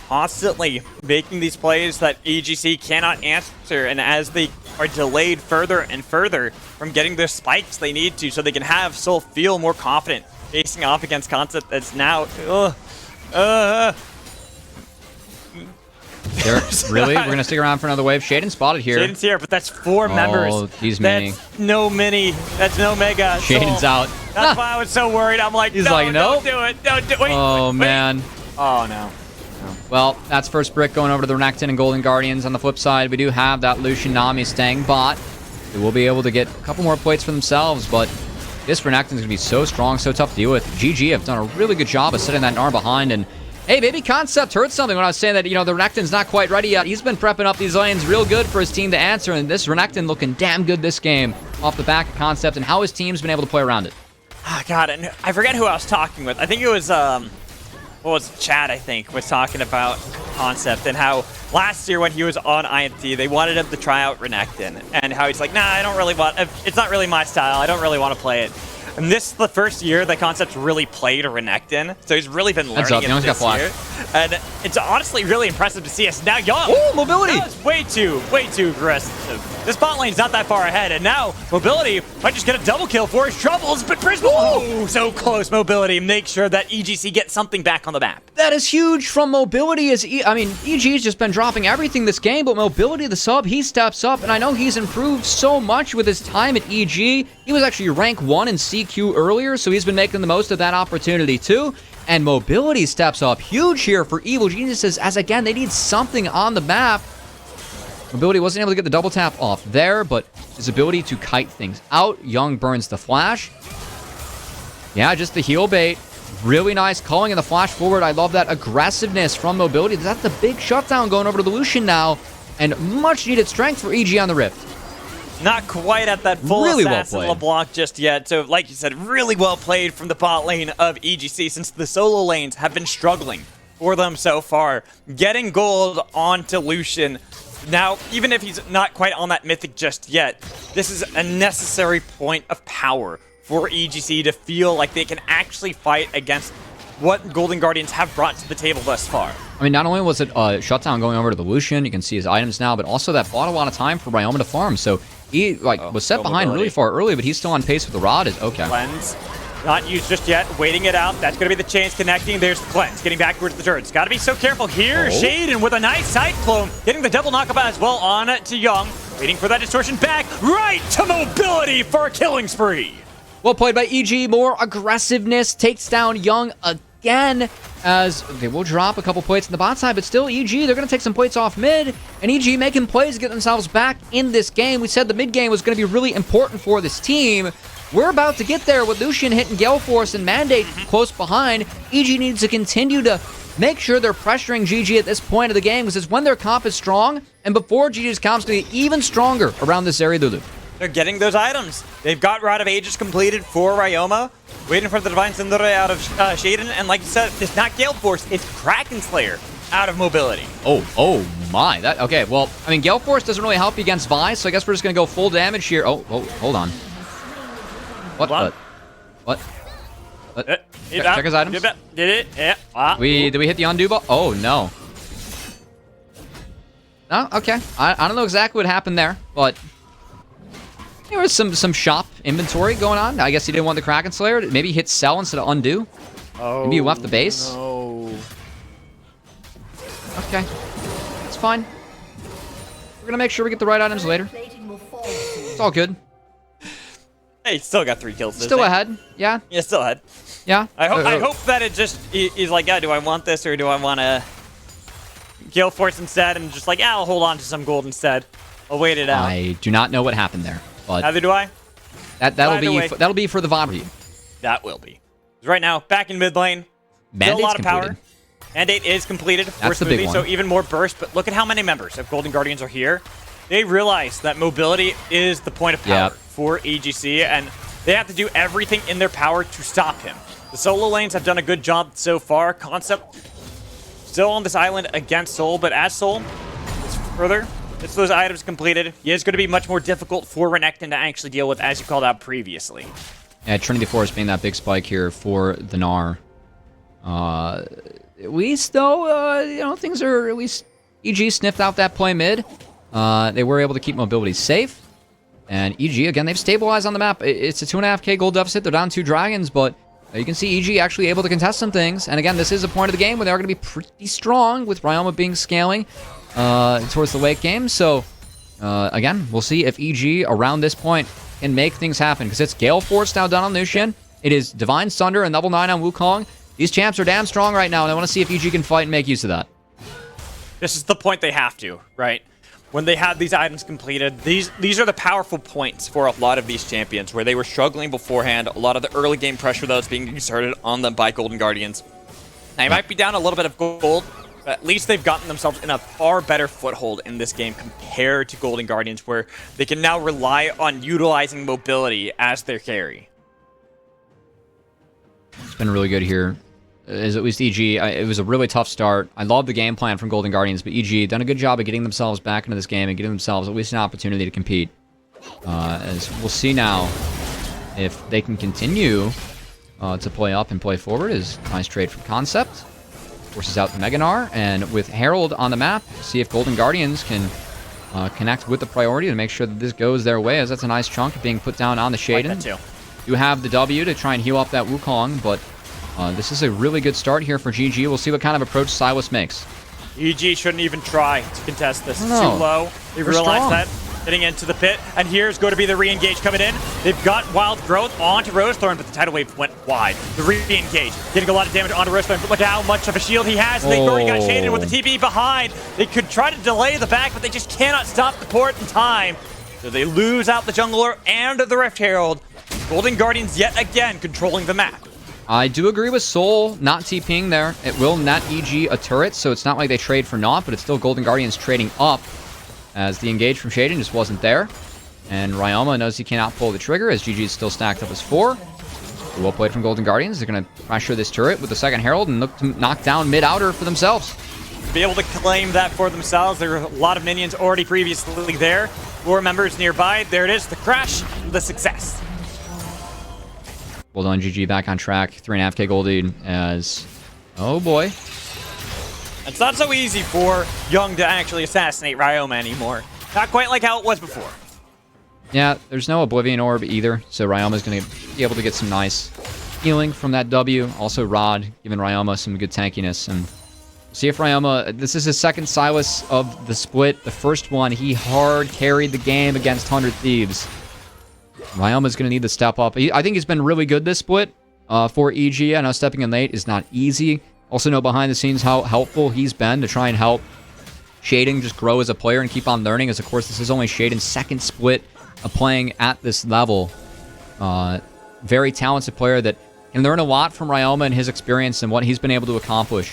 Constantly making these plays that EGC cannot answer, and as they are delayed further and further from getting the spikes they need to so they can have Soul feel more confident facing off against Concept that's now... Really? We're going to stick around for another wave? Shaden spotted here. Shaden's here, but that's 4 members. Oh, he's mini. That's no mini. That's no mega. Shaden's out. That's why I was so worried. I'm like, he's no, like, nope. don't do it. Don't do it. Wait, oh, wait. man. Oh, no. Well, that's first brick going over to the Renekton and Golden Guardians. On the flip side, we do have that Lucian Nami staying bot. They will be able to get a couple more plates for themselves, but this Renekton's going to be so strong, so tough to deal with. GG have done a really good job of setting that Gnar behind, and hey, maybe Concept heard something when I was saying that, the Renekton's not quite ready yet. He's been prepping up these lanes real good for his team to answer, and this Renekton looking damn good this game off the back of Concept and how his team's been able to play around it. Oh, God, and I forget who I was talking with. I think it was, Chad, I think, was talking about Concept and how last year when he was on INT, they wanted him to try out Renekton, and how he's like, nah, I don't really want, it's not really my style, I don't really want to play it. And this is the first year that Concept really played Renekton, so he's really been learning it this year. And it's honestly really impressive to see us now. Young, oh, mobility! That was way too aggressive. This bot lane's not that far ahead, and now mobility might just get a double kill for his troubles, but Prismal, oh, so close. Mobility, make sure that EGC gets something back on the map. That is huge from Mobility. EG's just been dropping everything this game, but Mobility, the sub, he steps up, and I know he's improved so much with his time at EG. He was actually rank 1 in CQ earlier, so he's been making the most of that opportunity too. And Mobility steps up huge here for Evil Geniuses, as again, they need something on the map. Mobility wasn't able to get the double tap off there, but his ability to kite things out. Young burns the flash. Yeah, just the heal bait. Really nice calling in the flash forward. I love that aggressiveness from Mobility. That's the big shutdown going over to the Lucian now, and much needed strength for EG on the Rift. Not quite at that full really assassin well LeBlanc just yet. So, like you said, really well played from the bot lane of EGC, since the solo lanes have been struggling for them so far. Getting gold onto Lucian. Now, even if he's not quite on that mythic just yet, this is a necessary point of power for EGC to feel like they can actually fight against what Golden Guardians have brought to the table thus far. I mean, not only was it a shutdown going over to the Lucian, you can see his items now, but also that bought a lot of time for Ryoma to farm. So he was set behind really far early, but he's still on pace with the rod. Is okay. Cleanse. Not used just yet, waiting it out. That's going to be the chains connecting. There's the cleanse, getting back towards the turrets. Got to be so careful here. Shaden with a nice side clone, getting the double knockup as well on to Young. Waiting for that distortion back, right to Mobility for a killing spree. Well played by EG. More aggressiveness, takes down Young again, as they will drop a couple plates in the bot side, but still EG, they're going to take some plates off mid, and EG making plays to get themselves back in this game. We said the mid game was going to be really important for this team. We're about to get there with Lucian hitting Gale Force and Mandate close behind. EG needs to continue to make sure they're pressuring GG at this point of the game, because it's when their comp is strong, and before GG's comp's going to be even stronger around this area, Lulu. They're getting those items. They've got Rod of Ages completed for Ryoma, waiting for the Divine Syndere out of Shaden, and like you said, it's not Gale Force, it's Kraken Slayer out of Mobility. Oh my. Okay, well, I mean, Gale Force doesn't really help you against Vi, so I guess we're just going to go full damage here. Oh, hold on. What? Check his items. Did it? Yeah. Did we hit the undo ball? Oh, no. No? Okay. I don't know exactly what happened there, but there was some shop inventory going on. I guess he didn't want the Kraken Slayer. Maybe he hit sell instead of undo. Oh, maybe he left the base. No. Okay. It's fine. We're going to make sure we get the right items later. It's all good. Hey, still got 3 kills. Still ahead. Yeah. Yeah, still ahead. Yeah. I hope that it just is like, yeah, do I want this or do I want to Gale Force instead? And just like, yeah, I'll hold on to some gold instead. I'll wait it out. I do not know what happened there, but neither do I. That'll be for the VOD review. That will be. Right now, back in mid lane. Still a lot of power. Mandate is completed for Smoothie, so even more burst. But look at how many members of Golden Guardians are here. They realize that Mobility is the point of power for EGC, and they have to do everything in their power to stop him. The solo lanes have done a good job so far. Concept still on this island against Soul, but as Soul gets further, gets those items completed, he is going to be much more difficult for Renekton to actually deal with, as you called out previously. Yeah, Trinity Force being that big spike here for the Gnar. At least, though, things are, at least EG sniffed out that play mid. They were able to keep Mobility safe. And EG, again, they've stabilized on the map. It's a 2.5k gold deficit. They're down 2 dragons, but you can see EG actually able to contest some things. And again, this is a point of the game where they are going to be pretty strong with Ryoma being scaling towards the late game. So, again, we'll see if EG around this point can make things happen, because it's Gale Force now done on Lucian. It is Divine Sunder and Level 9 on Wukong. These champs are damn strong right now, and I want to see if EG can fight and make use of that. This is the point they have to, right? When they have these items completed, these are the powerful points for a lot of these champions, where they were struggling beforehand. A lot of the early game pressure that was being exerted on them by Golden Guardians. Now, they might be down a little bit of gold, but at least they've gotten themselves in a far better foothold in this game compared to Golden Guardians, where they can now rely on utilizing mobility as their carry. It's been really good here. Is at least EG. It was a really tough start. I love the game plan from Golden Guardians, but EG done a good job of getting themselves back into this game and getting themselves at least an opportunity to compete. As we'll see now if they can continue to play up and play forward. Is nice trade from Concept. Forces out the Meganar, and with Herald on the map, see if Golden Guardians can connect with the priority to make sure that this goes their way, as that's a nice chunk being put down on the Shaden. Like that too. You have the W to try and heal up that Wukong, but this is a really good start here for GG. We'll see what kind of approach Silas makes. EG shouldn't even try to contest this. It's No. too low. They They're realize strong. that. Getting into the pit, and here's going to be the re-engage coming in. They've got Wild Growth onto Rosethorn, but the Tidal Wave went wide. The re-engage, getting a lot of damage onto Rosethorn, but look at how much of a shield he has, and they've already got Shaden with the TP behind. They could try to delay the back, but they just cannot stop the port in time. So they lose out the Jungler and the Rift Herald. Golden Guardians yet again controlling the map. I do agree with Soul not TPing there. It will net EG a turret, so it's not like they trade for naught, but it's still Golden Guardians trading up, as the engage from Shaden just wasn't there. And Ryoma knows he cannot pull the trigger, as GG is still stacked up as 4. Well played from Golden Guardians. They're going to pressure this turret with the second Herald and look to knock down mid-outer for themselves. Be able to claim that for themselves. There are a lot of minions already previously there. 4 members nearby. There it is, the crash, the success. Well done, GG, back on track. 3.5k gold lead as... Oh boy. It's not so easy for Young to actually assassinate Ryoma anymore. Not quite like how it was before. Yeah, there's no Oblivion Orb either, so Ryoma's going to be able to get some nice healing from that W. Also Rod giving Ryoma some good tankiness. And see if Ryoma... This is his second Silas of the split. The first one, he hard carried the game against 100 Thieves. Ryoma's going to need to step up. I think he's been really good this split for EG. I know stepping in late is not easy. Also know behind the scenes how helpful he's been to try and help Shaden just grow as a player and keep on learning, as of course this is only Shaden's second split of playing at this level. Very talented player that can learn a lot from Ryoma and his experience and what he's been able to accomplish.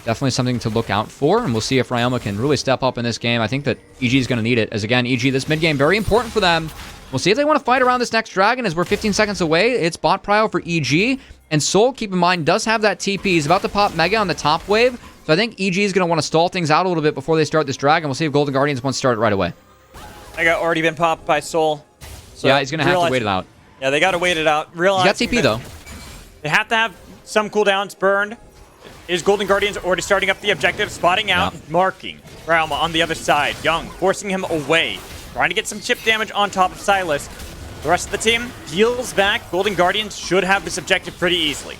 Definitely something to look out for, and we'll see if Ryoma can really step up in this game. I think that EG is going to need it, as again, EG, this mid game, very important for them. We'll see if they want to fight around this next dragon, as we're 15 seconds away. It's bot prio for EG, and Soul, keep in mind, does have that TP. He's about to pop Mega on the top wave, so I think EG is going to want to stall things out a little bit before they start this dragon. We'll see if Golden Guardians want to start it right away. Mega already been popped by Soul. So yeah, he's going to have to wait it out. Yeah, they got to wait it out. Realize He's got TP, though. They have to have some cooldowns burned. Is Golden Guardians already starting up the objective, spotting out, marking Realma on the other side. Young forcing him away, trying to get some chip damage on top of Silas. The rest of the team heals back. Golden Guardians should have this objective pretty easily.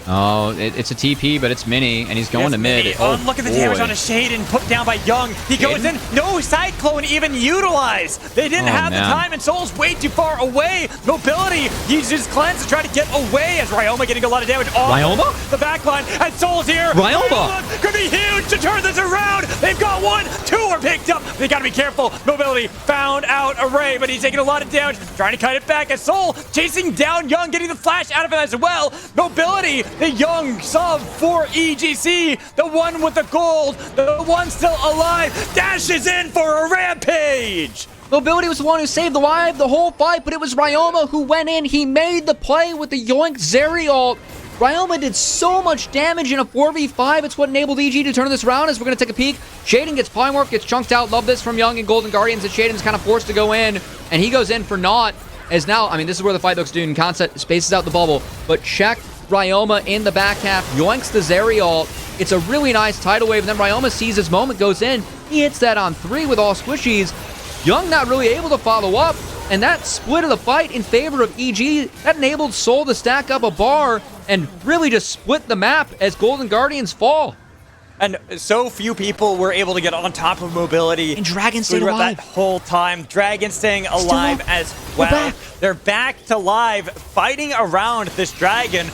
Oh, it's a TP, but it's mini, and he's going to mid. Oh, look at the damage on a Shaden put down by Young. He goes in. No side clone even utilized. They didn't have the time, and Soul's way too far away. Mobility. He uses cleanse to try to get away, as Ryoma getting a lot of damage on the backline. And Soul's here. Ryoma could be huge to turn this around. They've got 1, 2 are picked up. They got to be careful. Mobility found out Array, but he's taking a lot of damage. Trying to cut it back as Soul chasing down Young, getting the flash out of him as well. Mobility. The Young sub for EGC, the one with the gold, the one still alive, dashes in for a rampage! Mobility was the one who saved the live the whole fight, but it was Ryoma who went in. He made the play with the Yoink Zeri ult. Ryoma did so much damage in a 4v5. It's what enabled EG to turn this around, as we're going to take a peek. Shaden gets Polymorph, gets chunked out. Love this from Young and Golden Guardians, that Shaden's kind of forced to go in, and he goes in for naught. As now, I mean, this is where the fight looks doing. Concept spaces out the bubble, but check Ryoma in the back half, yoinks the Zeri ult. It's a really nice tidal wave, and then Ryoma sees his moment, goes in. He hits that on 3 with all squishies. Young not really able to follow up, and that split of the fight in favor of EG, that enabled Soul to stack up a bar and really just split the map as Golden Guardians fall. And so few people were able to get on top of Mobility. And Dragon stayed alive. That whole time. Dragon staying alive as well. They're back to live, fighting around this Dragon.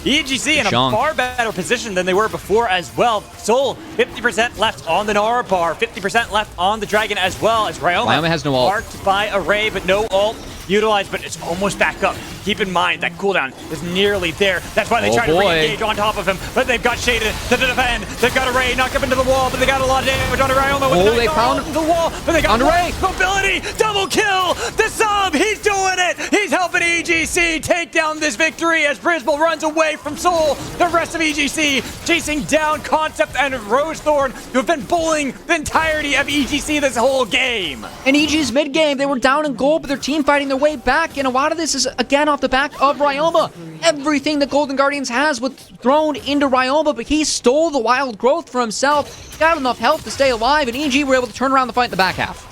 EGC in a Chunk. far better position than they were before as well. Soul, 50% left on the Nara bar, 50% left on the Dragon as well as Ryoma has no ult. marked by Array, but no ult utilized, but it's almost back up. Keep in mind that cooldown is nearly there. That's why they try to re-engage on top of him, but they've got Shaded to defend. They've got Array knock up into the wall, but they got a lot of damage on Ryoma. With they found the wall, but they got Array. mobility, double kill. The sub, he's doing it. He's helping EGC take down this victory as Brisbane runs away from Soul. The rest of EGC chasing down Concept and Rosethorn, who have been bullying the entirety of EGC this whole game. In EG's mid game, they were down in gold, but their team fighting their way back, and a lot of this is again off the back of Ryoma. Everything the Golden Guardians has was thrown into Ryoma, but he stole the wild growth for himself, got enough health to stay alive, and EG were able to turn around the fight in the back half.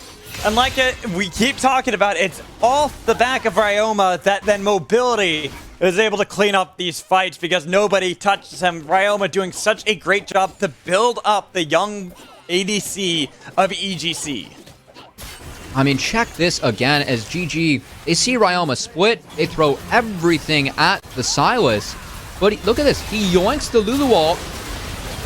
And like we keep talking about, it's off the back of Ryoma that then Mobility is able to clean up these fights because nobody touches him. Ryoma doing such a great job to build up the young ADC of EGC. I mean, check this again as GG, they see Ryoma split, they throw everything at the Sylas, but look at this, he yoinks the Lulu ult,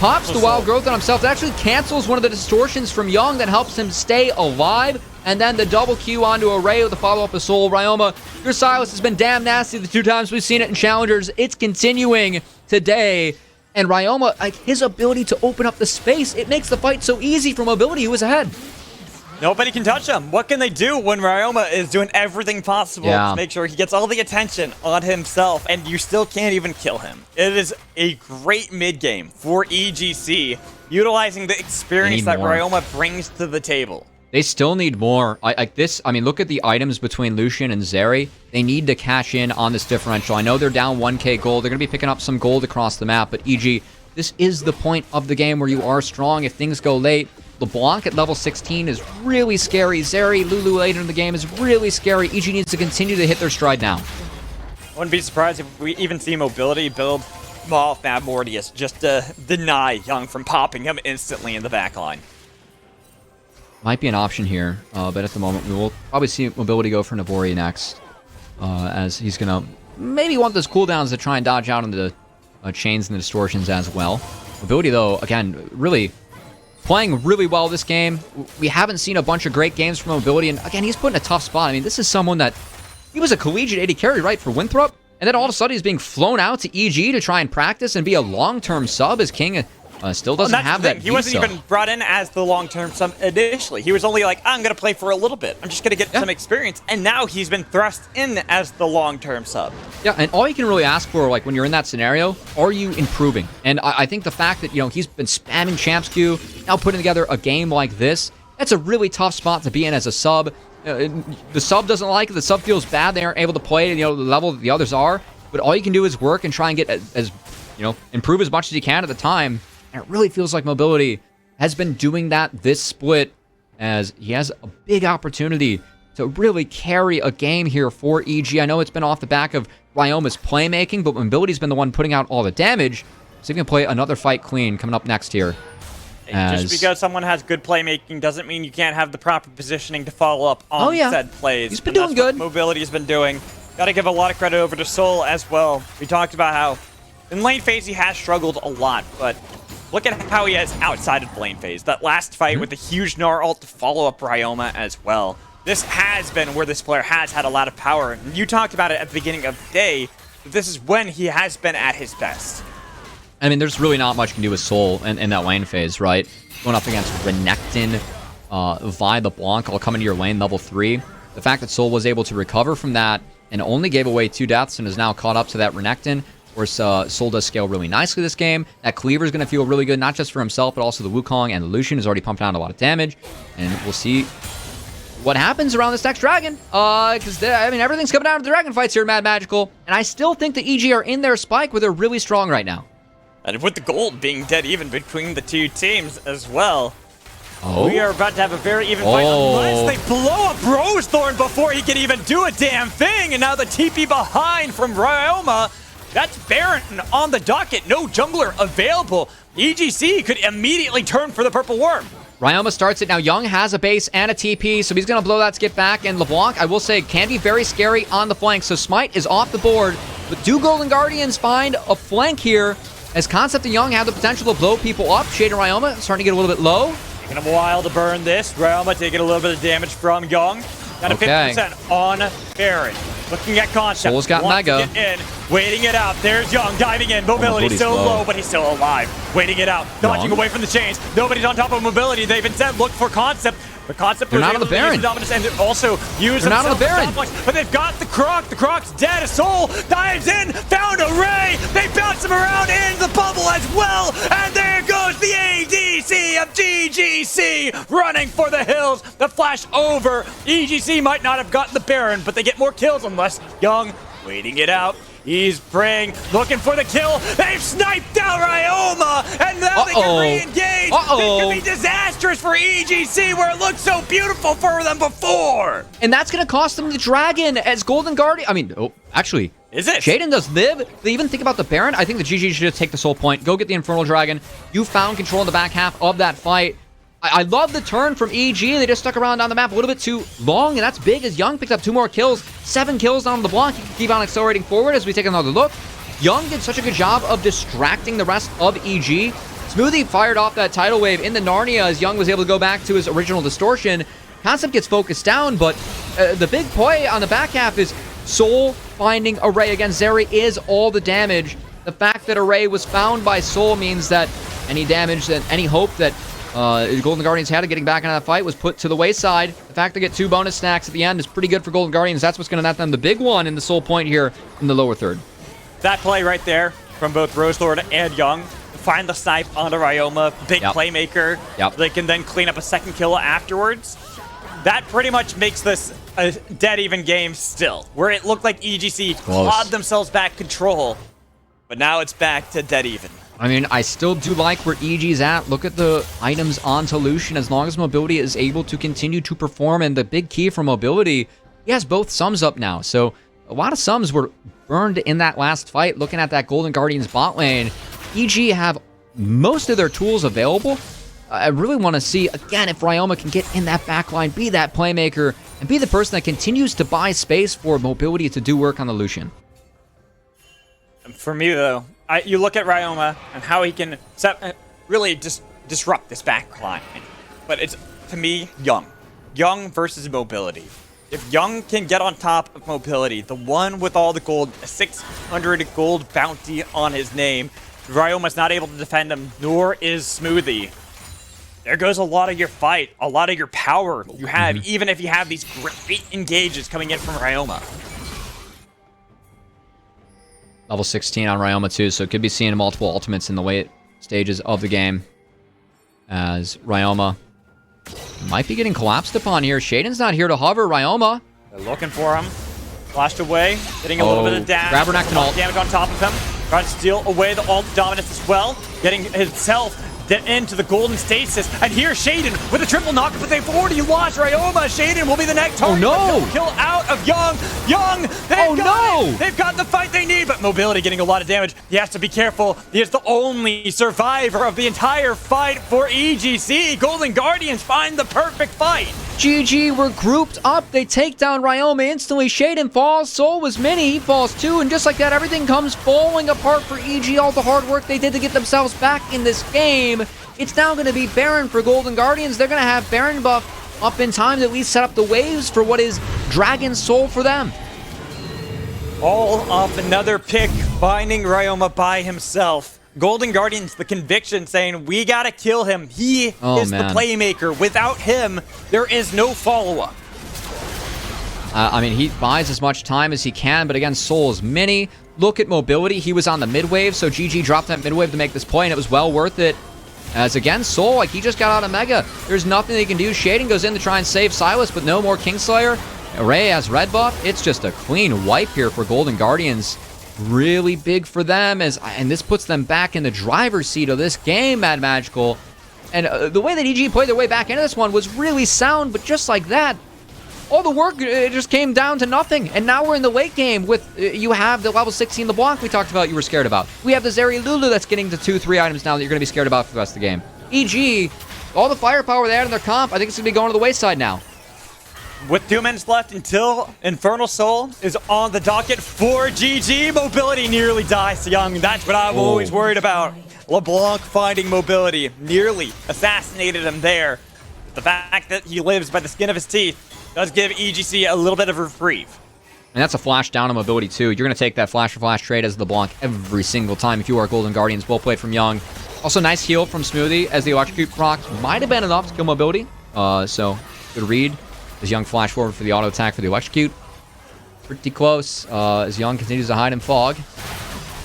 pops the wild growth on himself, that actually cancels one of the distortions from Young that helps him stay alive, and then the double Q onto Array with the follow-up of Soul. Ryoma, your Sylas has been damn nasty the 2 times we've seen it in Challengers, it's continuing today, and Ryoma, like his ability to open up the space, it makes the fight so easy for Mobility, who is ahead. Nobody can touch him. What can they do when Ryoma is doing everything possible to make sure he gets all the attention on himself and you still can't even kill him? It is a great mid game for EGC, utilizing the experience that Ryoma brings to the table. They still need more. I mean, look at the items between Lucian and Zeri. They need to cash in on this differential. I know they're down 1k gold. They're going to be picking up some gold across the map, but EG, this is the point of the game where you are strong. If things go late, LeBlanc at level 16 is really scary. Zeri, Lulu later in the game is really scary. EG needs to continue to hit their stride now. Wouldn't be surprised if we even see Mobility build Fab Mortius just to deny Young from popping him instantly in the backline. Might be an option here, but at the moment we will probably see Mobility go for Navori next, as he's going to maybe want those cooldowns to try and dodge out into the chains and the distortions as well. Mobility, though, again, really playing really well this game. We haven't seen a bunch of great games from Mobility, and again, he's put in a tough spot. I mean, this is someone that, he was a collegiate AD carry, right, for Winthrop, and then all of a sudden he's being flown out to EG to try and practice and be a long-term sub as King still doesn't have that. He wasn't even brought in as the long-term sub initially. He was only like, I'm going to play for a little bit. I'm just going to get some experience, and now he's been thrust in as the long-term sub. Yeah, and all you can really ask for, like, when you're in that scenario, are you improving? And I think the fact that, you know, he's been spamming Champs Q, now putting together a game like this, that's a really tough spot to be in as a sub. The sub doesn't like it. The sub feels bad. They aren't able to play at, you know, the level that the others are. But all you can do is work and try and get as you know, improve as much as you can at the time. And it really feels like Mobility has been doing that this split, as he has a big opportunity to really carry a game here for EG. I know it's been off the back of Ryoma's playmaking, but Mobility's been the one putting out all the damage. So he can play another fight clean coming up next here. Just because someone has good playmaking doesn't mean you can't have the proper positioning to follow up on said plays. He's been doing good. Mobility has been doing. Got to give a lot of credit over to Soul as well. We talked about how in lane phase he has struggled a lot, but look at how he has outside of lane phase. That last fight with the huge Gnar ult to follow up Ryoma as well. This has been where this player has had a lot of power. And you talked about it at the beginning of the day, but this is when he has been at his best. I mean, there's really not much you can do with Soul in that lane phase, right? Going up against Renekton, Vi LeBlanc, all coming to your lane level 3. The fact that Soul was able to recover from that and only gave away 2 deaths and is now caught up to that Renekton. Of course, Soul does scale really nicely this game. That Cleaver is going to feel really good, not just for himself, but also the Wukong and the Lucian has already pumped out a lot of damage. And we'll see what happens around this next Dragon. Because, I mean, everything's coming down to the Dragon fights here in Mad Magical. And I still think the EG are in their spike where they're really strong right now. And with the gold being dead even between the two teams as well. We are about to have a very even fight unless they blow up Rosethorn before he can even do a damn thing. And now the TP behind from Ryoma. That's Baron on the docket. No jungler available. EGC could immediately turn for the Purple Worm. Ryoma starts it. Now, Young has a base and a TP, so he's going to blow that skip back. And LeBlanc, I will say, can be very scary on the flank. So Smite is off the board. But do Golden Guardians find a flank here? As Concept and Young have the potential to blow people up. Shade and Ryoma starting to get a little bit low. Taking him a while to burn this. Ryoma taking a little bit of damage from Young. Got a 50% on Baron. Looking at Concept. Soul's got Wants Mega. to get in. Waiting it out. There's Young diving in. Mobility so low, but he's still alive. Waiting it out. Dodging away from the chains. Nobody's on top of Mobility. They've instead looked for Concept. The Concept They're was not on able the to use Baron. the dominance and also use They're not on the themselves Baron. as top. But they've got the Croc. The Croc's dead. Soul dives in. Found a Ray. They bounce him around in the bubble as well. And there goes the ADC of GGC running for the hills. The flash over. EGC might not have gotten the Baron, but they get more kills unless Young waiting it out. He's praying, looking for the kill. They've sniped out Ryoma, and now they can re-engage. This could be disastrous for EGC, where it looked so beautiful for them before. And that's going to cost them the Dragon as Golden Guardian. I mean, actually, is it? Shaden does live. They even think about the Baron. I think the GG should just take the Soul Point. Go get the Infernal Dragon. You found control in the back half of that fight. I love the turn from EG. They just stuck around on the map a little bit too long, and that's big as Young picked up 2 more kills. 7 kills on the block. He can keep on accelerating forward as we take another look. Young did such a good job of distracting the rest of EG. Smoothie fired off that tidal wave in the Narnia as Young was able to go back to his original distortion. Concept gets focused down, but the big play on the back half is Soul finding Array. Again, Zeri is all the damage. The fact that Array was found by Soul means that any damage, that any hope that Golden Guardians had of getting back into that fight was put to the wayside. The fact they get 2 bonus stacks at the end is pretty good for Golden Guardians. That's what's going to net them the big one in the Soul Point here in the lower third. That play right there from both Roselord and Young. Find the snipe onto Ryoma. Big playmaker. They can then clean up a second kill afterwards. That pretty much makes this a dead even game still, where it looked like EGC clawed themselves back control, but now it's back to dead even. I mean, I still do like where EG's at. Look at the items onto Lucian. As long as Mobility is able to continue to perform, and the big key for Mobility, he has both sums up now. So a lot of sums were burned in that last fight. Looking at that Golden Guardians bot lane, EG have most of their tools available. I really want to see, again, if Ryoma can get in that back line, be that playmaker, and be the person that continues to buy space for Mobility to do work on the Lucian. For me, though, you look at Ryoma and how he can really just disrupt this back line. But it's, to me, Young. Young versus Mobility. If Young can get on top of Mobility, the one with all the gold, a 600 gold bounty on his name, Ryoma's not able to defend him, nor is Smoothie. There goes a lot of your fight, a lot of your power you have, even if you have these great engages coming in from Ryoma. Level 16 on Ryoma too, so could be seeing multiple ultimates in the late stages of the game. As Ryoma might be getting collapsed upon here. Shaden's not here to hover. Ryoma. They're looking for him. Flashed away, getting a little bit of damage. Grab her neck and ult. Damage on top of him. Trying to steal away the ult dominance as well. Getting himself into the golden stasis. And here's Shaden with a triple knock, but they've already lost Ryoma. Shaden will be the next target. Oh no! Kill out of Young. Young, they've got the fight they need, but Mobility getting a lot of damage. He has to be careful. He is the only survivor of the entire fight for EGC. Golden Guardians find the perfect fight. GG were grouped up. They take down Ryoma instantly. Shaden falls. Soul was mini. He falls too. And just like that, everything comes falling apart for EG. All the hard work they did to get themselves back in this game. It's now going to be Baron for Golden Guardians. They're going to have Baron buff up in time to at least set up the waves for what is Dragon Soul for them. All off another pick, finding Ryoma by himself. Golden Guardians, the conviction saying, we gotta kill him. He is the playmaker. Without him, there is no follow-up. I mean, he buys as much time as he can, but again, Soul is mini. Look at Mobility. He was on the mid-wave, so GG dropped that mid-wave to make this play, and it was well worth it. As again, Soul, like he just got out of Mega. There's nothing they can do. Shaden goes in to try and save Silas, but no more Kingslayer. Array has red buff. It's just a clean wipe here for Golden Guardians. Really big for them, and this puts them back in the driver's seat of this game, Mad Magical. And the way that EG played their way back into this one was really sound, but just like that, all the work just came down to nothing. And now we're in the late game with, you have the level 16 LeBlanc we talked about you were scared about. We have the Zeri Lulu that's getting to 2-3 items now that you're going to be scared about for the rest of the game. EG all the firepower they had in their comp, I think it's going to be going to the wayside now. With 2 minutes left until Infernal Soul is on the docket for GG, mobility nearly dies young. That's what I'm always worried about. LeBlanc finding mobility, nearly assassinated him there. The fact that he lives by the skin of his teeth does give EGC a little bit of a reprieve. And that's a flash down on mobility, too. You're going to take that flash for flash trade as LeBlanc every single time if you are Golden Guardians. Well played from Young. Also, nice heal from Smoothie as the electrocute proc might have been enough to kill mobility. So, good read. As Young flash forward for the auto attack for the electrocute. Pretty close as Young continues to hide in fog.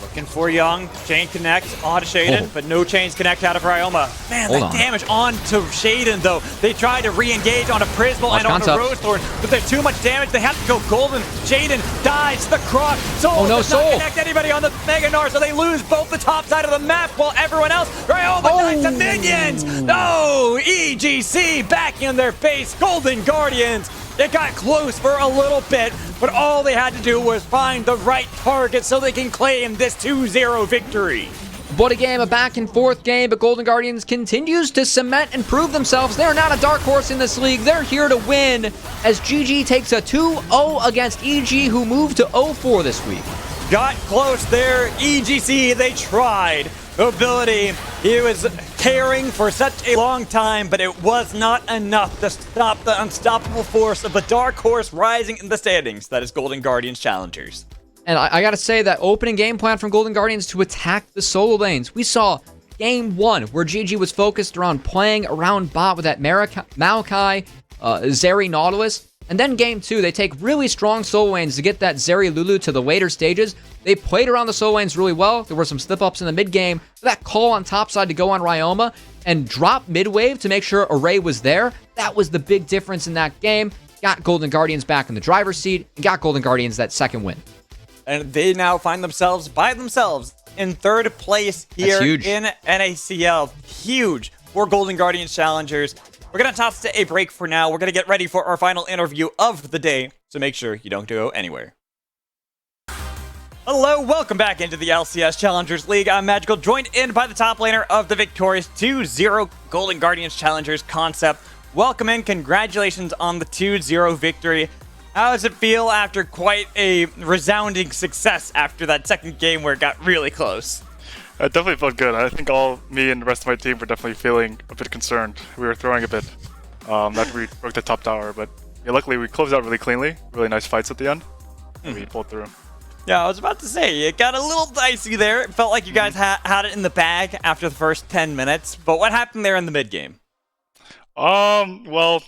Looking for Young. Chain connect onto Shaden, but no chains connect out of Ryoma. Man, that damage onto Shaden, though. They tried to re-engage onto Prismal and onto Rosethorn, but there's too much damage. They have to go golden. Shaden dies. The Croc. Soul does not connect anybody on the Mega Gnar, so they lose both the top side of the map while everyone else, Ryoma dies to minions. No! EGC back in their face. Golden Guardians. It got close for a little bit, but all they had to do was find the right target so they can claim this 2-0 victory. What a game, a back and forth game, but Golden Guardians continues to cement and prove themselves. They're not a dark horse in this league. They're here to win as GG takes a 2-0 against EG, who moved to 0-4 this week. Got close there. EGC, they tried. Mobility, he was tearing for such a long time, but it was not enough to stop the unstoppable force of the dark horse rising in the standings. That is Golden Guardians Challengers. And I gotta say, that opening game plan from Golden Guardians to attack the solo lanes. We saw game 1, where GG was focused around playing around bot with that Maokai, Zeri Nautilus. And then game 2, they take really strong solo lanes to get that Zeri Lulu to the later stages. They played around the solo lanes really well. There were some slip-ups in the mid-game. That call on top side to go on Ryoma and drop mid-wave to make sure Array was there. That was the big difference in that game. Got Golden Guardians back in the driver's seat and got Golden Guardians that second win. And they now find themselves by themselves in third place here in NACL. Huge for Golden Guardians Challengers. We're going to toss to a break for now. We're going to get ready for our final interview of the day, so make sure you don't go anywhere. Hello, welcome back into the LCS Challengers League. I'm Magical, joined in by the top laner of the victorious 2-0 Golden Guardians Challengers concept. Welcome in, congratulations on the 2-0 victory. How does it feel after quite a resounding success after that second game where it got really close? It definitely felt good. I think me and the rest of my team were definitely feeling a bit concerned. We were throwing a bit after we broke the top tower, but yeah, luckily we closed out really cleanly. Really nice fights at the end, and we pulled through. Yeah, I was about to say, it got a little dicey there. It felt like you guys had it in the bag after the first 10 minutes, but what happened there in the mid game? Well,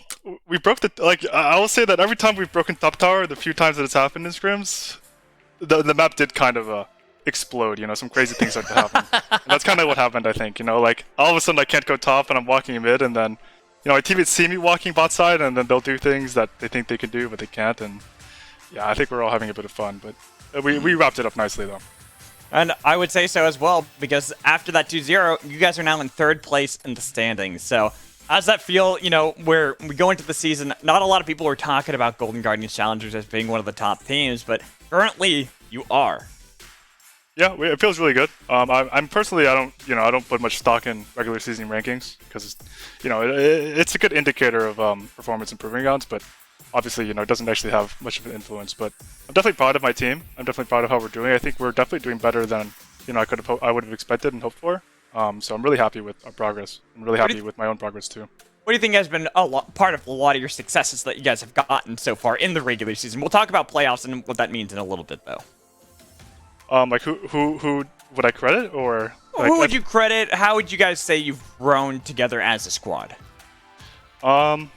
we broke I will say that every time we've broken top tower, the few times that it's happened in scrims, the map did kind of explode, some crazy things start to happen. And that's kind of what happened, I think, like all of a sudden I can't go top and I'm walking mid, and then, my teammates see me walking bot side and then they'll do things that they think they can do, but they can't, and yeah, I think we're all having a bit of fun, but we wrapped it up nicely though. And I would say so as well, because after that 2-0, you guys are now in third place in the standings, so how does that feel, where we go into the season, not a lot of people were talking about Golden Guardians Challengers as being one of the top teams, but currently you are. Yeah, it feels really good. I'm personally, I don't put much stock in regular season rankings because, it's a good indicator of performance improving rounds, but obviously, it doesn't actually have much of an influence. But I'm definitely proud of my team. I'm definitely proud of how we're doing. I think we're definitely doing better than, I would have expected and hoped for. So I'm really happy with our progress. I'm really happy with my own progress too. What do you think has been part of a lot of your successes that you guys have gotten so far in the regular season? We'll talk about playoffs and what that means in a little bit, though. Like who would I credit, or who would you credit? How would you guys say you've grown together as a squad? I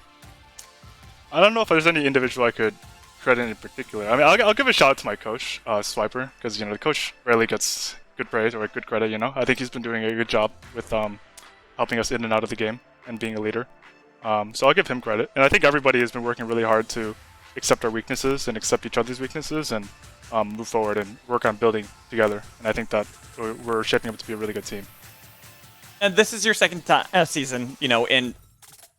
don't know if there's any individual I could credit in particular. I mean, I'll give a shout out to my coach, Swiper, because the coach rarely gets good praise or good credit. I think he's been doing a good job with helping us in and out of the game and being a leader. So I'll give him credit, and I think everybody has been working really hard to accept our weaknesses and accept each other's weaknesses and move forward and work on building together. And I think that we're shaping up to be a really good team. And this is your second season, in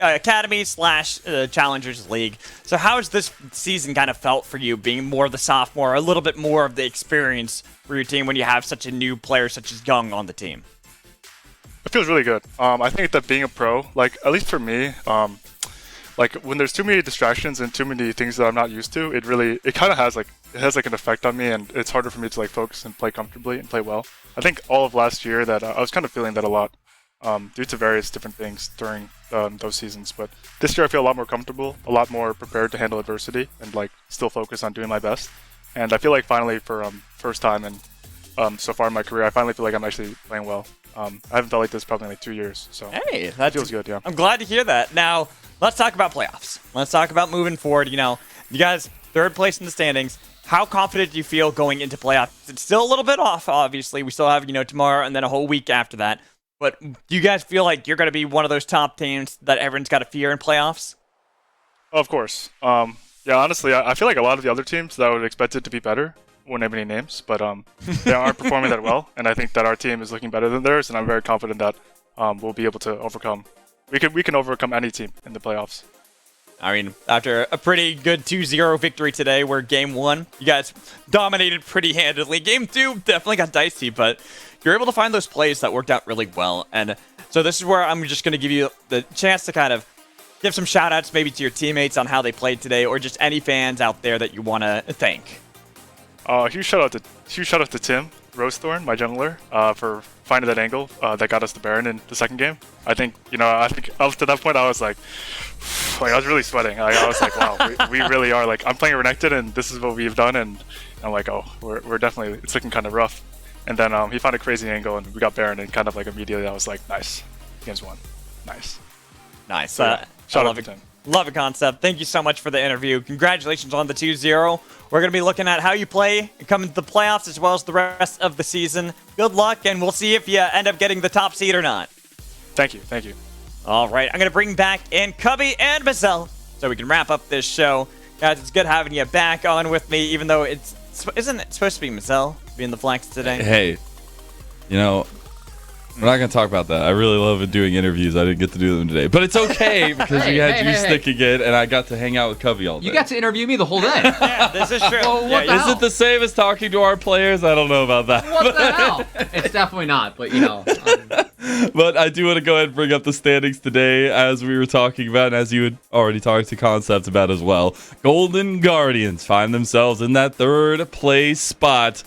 Academy / Challengers League. So how has this season kind of felt for you, being more of the sophomore, a little bit more of the experience for your team when you have such a new player such as Young on the team? It feels really good. I think that being a pro, like at least for me, like when there's too many distractions and too many things that I'm not used to, it kind of has like an effect on me, and it's harder for me to like focus and play comfortably and play well. I think all of last year that I was kind of feeling that a lot due to various different things during those seasons. But this year I feel a lot more comfortable, a lot more prepared to handle adversity and like still focus on doing my best. And I feel like finally for first time and so far in my career, I finally feel like I'm actually playing well. I haven't felt like this probably in like 2 years, so hey, that feels good. Yeah, I'm glad to hear that. Now let's talk about playoffs. Let's talk about moving forward. You know, you guys third place in the standings. How confident do you feel going into playoffs? It's still a little bit off, obviously. We still have, tomorrow and then a whole week after that. But do you guys feel like you're going to be one of those top teams that everyone's got to fear in playoffs? of course. Yeah, honestly, I feel like a lot of the other teams that I would expect it to be better won't have any names, but they aren't performing that well, and I think that our team is looking better than theirs, and I'm very confident that we'll be able to overcome. We can overcome any team in the playoffs. I mean, after a pretty good 2-0 victory today, where Game 1, you guys dominated pretty handedly. Game 2 definitely got dicey, but you're able to find those plays that worked out really well. And so this is where I'm just going to give you the chance to kind of give some shout-outs maybe to your teammates on how they played today, or just any fans out there that you want to thank. Huge shout out to Tim Rosethorn, my jungler, for finding that angle that got us the Baron in the second game. I think up to that point I was like I was really sweating. I was like, wow, we really are like, I'm playing Renekton and this is what we've done, and I'm like, oh, we're definitely, it's looking kind of rough. And then he found a crazy angle and we got Baron, and kind of like immediately I was like, nice, game's won, nice. So, shout out to Tim. Love a concept. Thank you so much for the interview. Congratulations on the 2-0. We're going to be looking at how you play and come into the playoffs as well as the rest of the season. Good luck, and we'll see if you end up getting the top seed or not. Thank you. All right, I'm going to bring back in Cubby and Mazel so we can wrap up this show. Guys, it's good having you back on with me, even though isn't it supposed to be Mazel being the flanks today? Hey, we're not going to talk about that. I really love doing interviews. I didn't get to do them today. But it's okay because we had you sticking in, and I got to hang out with Cubby all day. You got to interview me the whole day. Yeah, this is true. Well, Is it the same as talking to our players? I don't know about that. What the hell? It's definitely not, but But I do want to go ahead and bring up the standings today, as we were talking about, and as you had already talked to Concept about as well. Golden Guardians find themselves in that third place spot.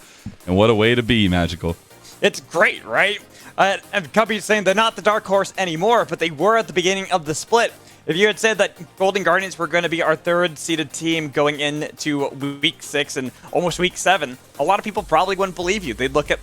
And what a way to be, Magical. It's great, right? And Cubby's saying they're not the dark horse anymore, but they were at the beginning of the split. If you had said that Golden Guardians were going to be our third-seeded team going into Week 6 and almost Week 7, a lot of people probably wouldn't believe you. They'd look at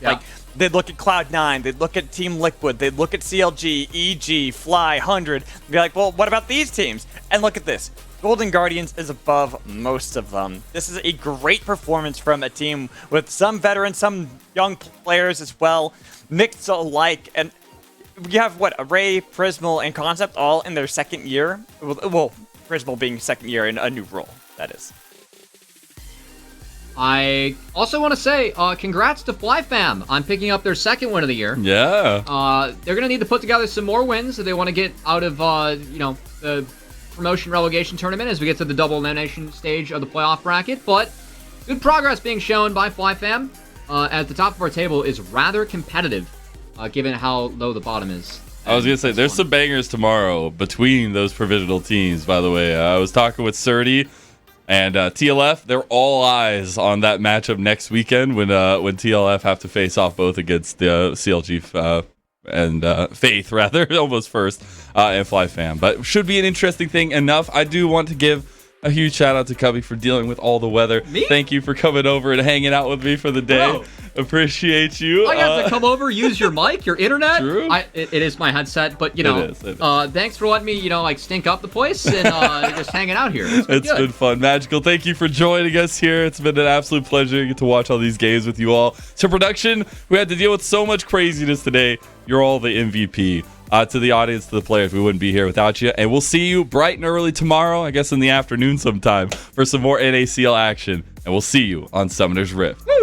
they'd look at Cloud9, they'd look at Team Liquid, they'd look at CLG, EG, Fly, 100, and be like, well, what about these teams? And look at this. Golden Guardians is above most of them. This is a great performance from a team with some veterans, some young players as well, mixed alike. And you have, Array, Prismal, and Concept all in their second year? Well, Prismal being second year in a new role, that is. I also want to say congrats to FlyFam on picking up their second win of the year. Yeah. They're going to need to put together some more wins if they want to get out of, the promotion relegation tournament as we get to the double elimination stage of the playoff bracket. But good progress being shown by FlyFam. At the top of our table is rather competitive, given how low the bottom is. I was going to say, there's some bangers tomorrow between those provisional teams, by the way. I was talking with Surdy and TLF. They're all eyes on that matchup next weekend when TLF have to face off both against the CLG and Faith, rather, almost first, and FlyFam. But should be an interesting thing enough. I do want to give a huge shout out to Cubby for dealing with all the weather. Me? Thank you for coming over and hanging out with me for the day. Bro. Appreciate you. I have to come over, use your mic, your internet. True. It is my headset, but It is. thanks for letting me, stink up the place and just hanging out here. It's been fun. Magical, thank you for joining us here. It's been an absolute pleasure to get to watch all these games with you all. To production, we had to deal with so much craziness today. You're all the MVP. To the audience, to the players, we wouldn't be here without you. And we'll see you bright and early tomorrow, I guess in the afternoon sometime, for some more NACL action. And we'll see you on Summoner's Rift. Woo!